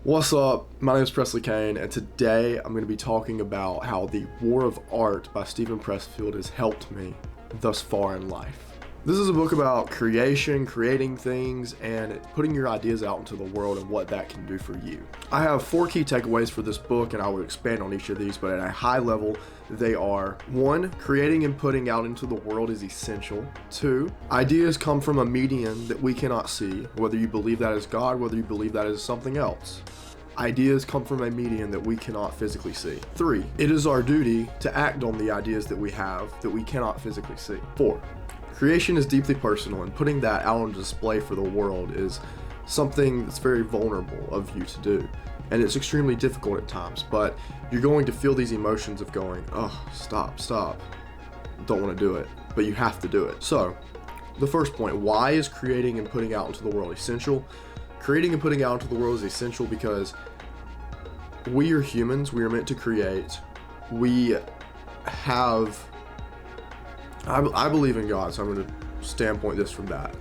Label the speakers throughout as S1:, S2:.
S1: What's up? My name is Presley Kane, and today I'm going to be talking about how The War of Art by Steven Pressfield has helped me thus far in life. This is a book about creation, creating things, and putting your ideas out into the world and what that can do for you. I have 4 key takeaways for this book, and I will expand on each of these, but at a high level, they are: 1, creating and putting out into the world is essential. 2, ideas come from a medium that we cannot see, whether you believe that is God, whether you believe that is something else. Ideas come from a medium that we cannot physically see. 3, it is our duty to act on the ideas that we have that we cannot physically see. 4, creation is deeply personal, and putting that out on display for the world is something that's very vulnerable of you to do. And it's extremely difficult at times, but you're going to feel these emotions of going, oh, stop, don't want to do it, but you have to do it. So, the first point, why is creating and putting out into the world essential? Creating and putting out into the world is essential because we are humans, we are meant to create. We have, I believe in God, so I'm going to standpoint this from that.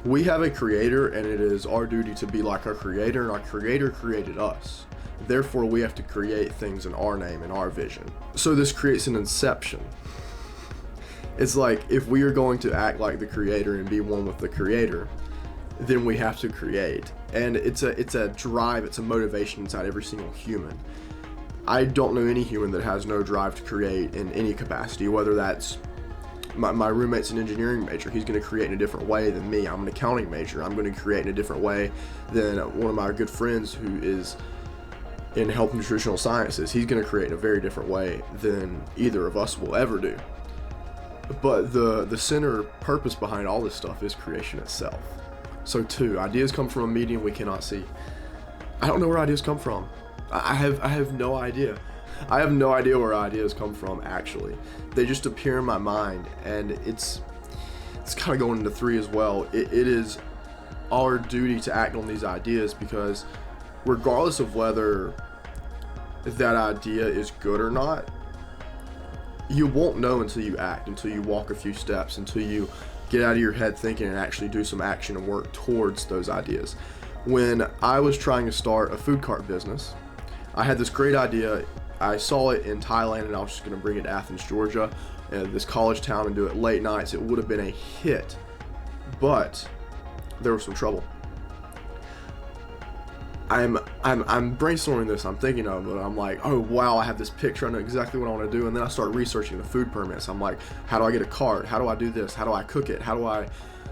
S1: We have a creator, and it is our duty to be like our creator, and our creator created us. Therefore, we have to create things in our name and our vision. So this creates an inception. It's like, if we are going to act like the creator and be one with the creator, then we have to create. And it's a drive, it's a motivation inside every single human. I don't know any human that has no drive to create in any capacity, whether that's my roommate's an engineering major. He's going to create in a different way than me. I'm an accounting major. I'm going to create in a different way than one of my good friends who is in health and nutritional sciences. He's going to create in a very different way than either of us will ever do. But the center purpose behind all this stuff is creation itself. So 2, ideas come from a medium we cannot see. I don't know where ideas come from. I have no idea. I have no idea where ideas come from, actually. They just appear in my mind, and it's kind of going into 3 as well. It is our duty to act on these ideas, because regardless of whether that idea is good or not, you won't know until you act, until you walk a few steps, until you get out of your head thinking and actually do some action and work towards those ideas. When I was trying to start a food cart business, I had this great idea. I saw it in Thailand, and I was just going to bring it to Athens, Georgia, this college town, and do it late nights. It would have been a hit, but there was some trouble. I'm brainstorming this. I'm thinking of it. I'm like, oh wow, I have this picture. I know exactly what I want to do. And then I start researching the food permits. I'm like, how do I get a cart? How do I do this? How do I cook it? How do I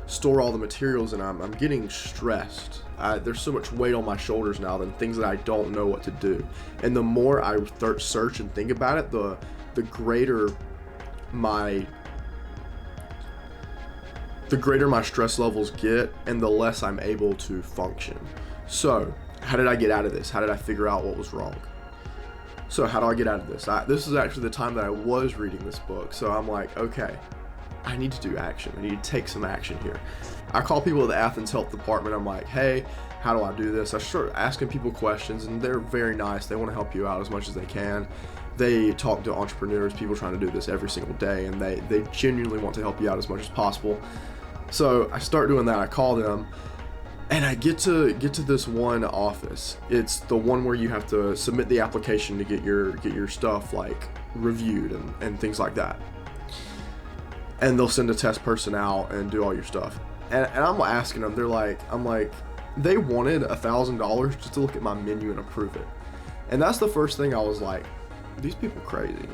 S1: store all the materials? And I'm getting stressed. There's so much weight on my shoulders now than things that I don't know what to do. And the more I search and think about it, the greater my stress levels get, and the less I'm able to function. So, how did I get out of this? How did I figure out what was wrong? So how do I get out of this? This is actually the time that I was reading this book. So I'm like, okay, I need to do action. I need to take some action here. I call people at the Athens Health Department. I'm like, hey, how do I do this? I start asking people questions, and they're very nice. They want to help you out as much as they can. They talk to entrepreneurs, people trying to do this every single day, and they genuinely want to help you out as much as possible. So I start doing that. I call them. And I get to this one office. It's the one where you have to submit the application to get your stuff like reviewed and things like that. And they'll send a test person out and do all your stuff. And I'm asking them, they wanted $1,000 just to look at my menu and approve it. And that's the first thing I was like, these people are crazy.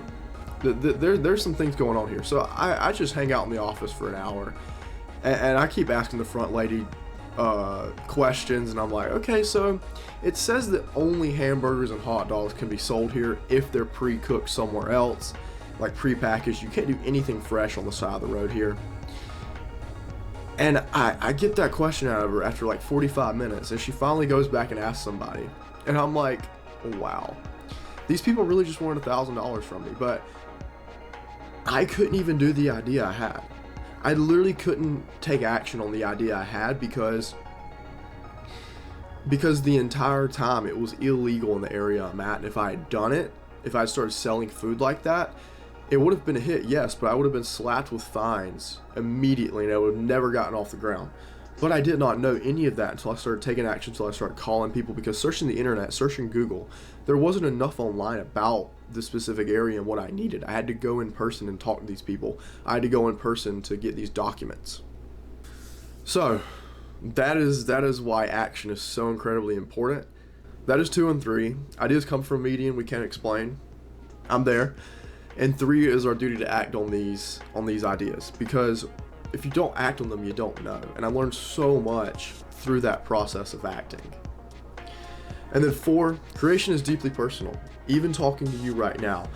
S1: There's some things going on here. So I just hang out in the office for an hour, and I keep asking the front lady questions, and I'm like, okay, so it says that only hamburgers and hot dogs can be sold here if they're pre-cooked somewhere else, like pre-packaged. You can't do anything fresh on the side of the road here. And I get that question out of her after like 45 minutes, and she finally goes back and asks somebody, and I'm like, wow, these people really just wanted $1,000 from me. But I couldn't even do the idea I had. I literally couldn't take action on the idea I had because the entire time it was illegal in the area I'm at. And if I had done it, if I started selling food like that, it would have been a hit, yes, but I would have been slapped with fines immediately, and I would have never gotten off the ground. But I did not know any of that until I started taking action, until I started calling people, because searching the internet, searching Google, there wasn't enough online about the specific area and what I needed. I had to go in person and talk to these people. I had to go in person to get these documents. So that is why action is so incredibly important. That is 2 and 3. Ideas come from a medium we can't explain. I'm there. And 3 is our duty to act on these ideas, because if you don't act on them, you don't know. And I learned so much through that process of acting. And then 4, creation is deeply personal. Even talking to you right now,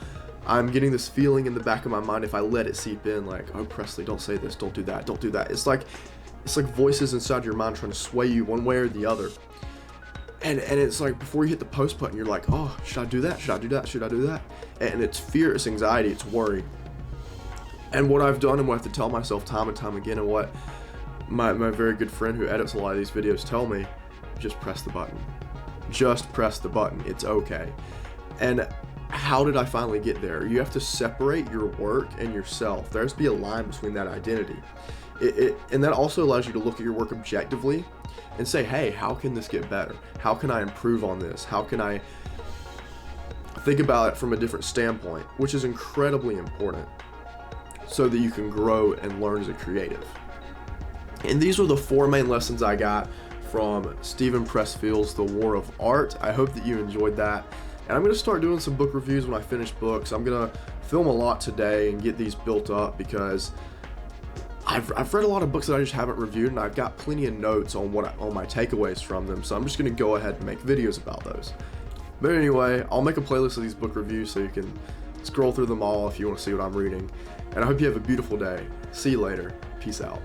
S1: I'm getting this feeling in the back of my mind, if I let it seep in, like, oh, Presley, don't say this, don't do that, don't do that. It's like voices inside your mind trying to sway you one way or the other. And it's like, before you hit the post button, you're like, oh, should I do that? Should I do that? Should I do that? And it's fear, it's anxiety, it's worry. And what I've done, and what I have to tell myself time and time again, and what my very good friend who edits a lot of these videos tell me, just press the button. Just press the button. It's okay. And how did I finally get there? You have to separate your work and yourself. There has to be a line between that identity. And that also allows you to look at your work objectively and say, hey, how can this get better? How can I improve on this? How can I think about it from a different standpoint, which is incredibly important, so that you can grow and learn as a creative. And these were the 4 main lessons I got from Steven Pressfield's The War of Art. I hope that you enjoyed that. And I'm going to start doing some book reviews when I finish books. I'm going to film a lot today and get these built up, because I've read a lot of books that I just haven't reviewed, and I've got plenty of notes on on my takeaways from them. So I'm just going to go ahead and make videos about those. But anyway, I'll make a playlist of these book reviews so you can scroll through them all if you want to see what I'm reading. And I hope you have a beautiful day. See you later. Peace out.